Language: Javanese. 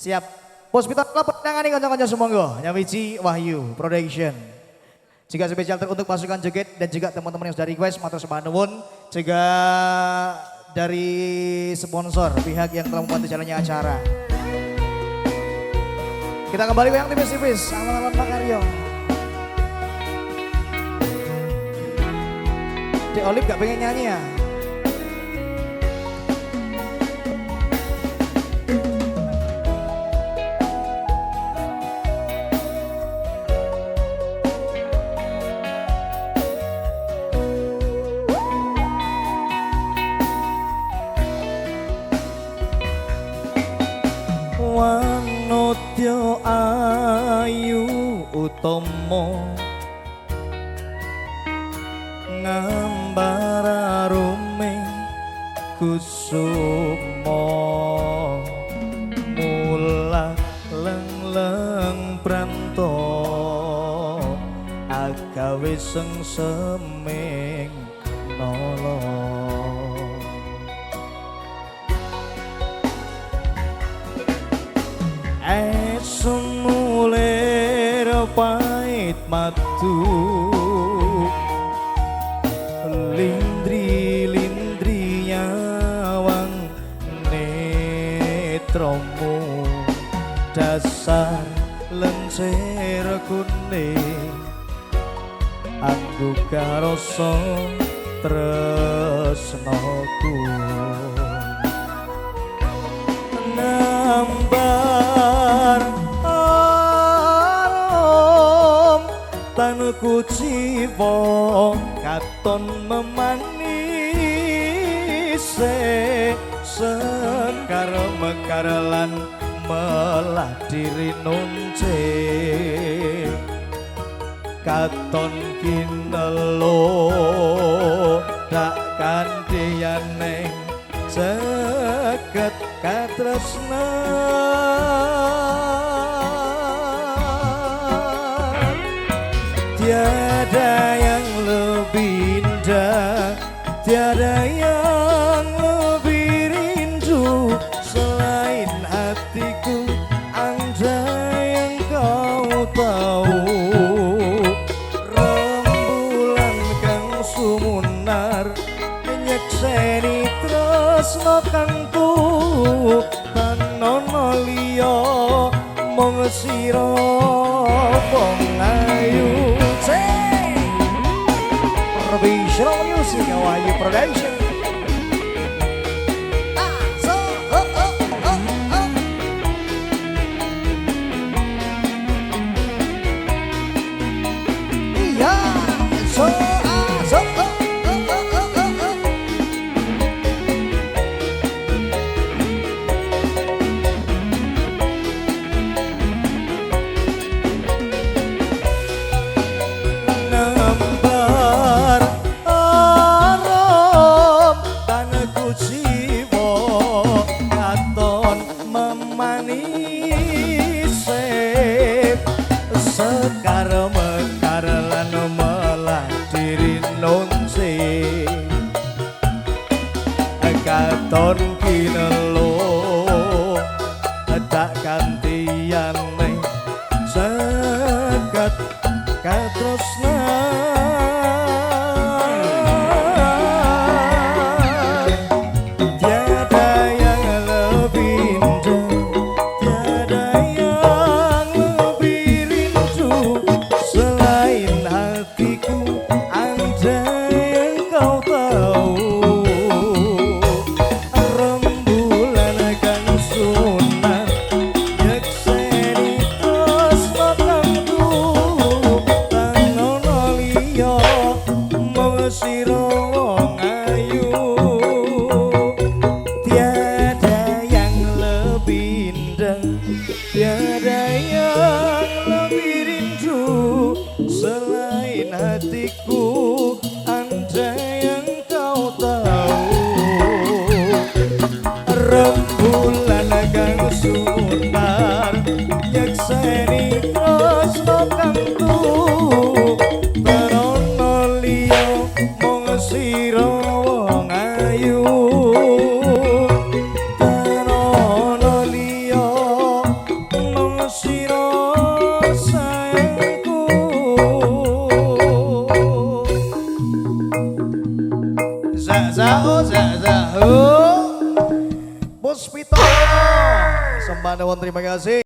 Siap. Puspita Club penangani kanca-kanca semonggo. Nyawiji Wahyu Production. Juga spesial untuk pasukan joget dan juga teman-teman yang sudah request matur sembah nuwun. Juga dari sponsor pihak yang telah membantu jalannya acara. Kita kembali ke yang tipis-tipis. Aman-aman Pak Karyo. Dek Olip gak pengen nyanyi ya? Wanodya ayu utama ngambar arume kusuma mula leng-leng pranto agawe sengseming nala sumulir pait matu lindri-lindri nyawang netromu dasar lencer kuning aku karoso tresnoku nambar arom tanuku cipo katon memanise sekar mekar lan melah diri nunce katon kinelo dak kandiyaneng seket katresna tiada yang lebih indah, tiada yang lebih rindu selain hatiku. Andai yang kau tahu rembulan kang sumunar nyekseni tresno kangku tanono liya mung sira wong ayu. Professional music Wahyu Production. Sekar mekar lan melah diri nonse katon kinelo dak gantian ning sekat katresna tiada yang lebih rindu selain hatiku. Andai yang kau tahu rembulan kang sumunar nyekseni tresno kangku tanono liya mung sira wong ayu tanono liya Puspito Sembah nuwun, terima kasih.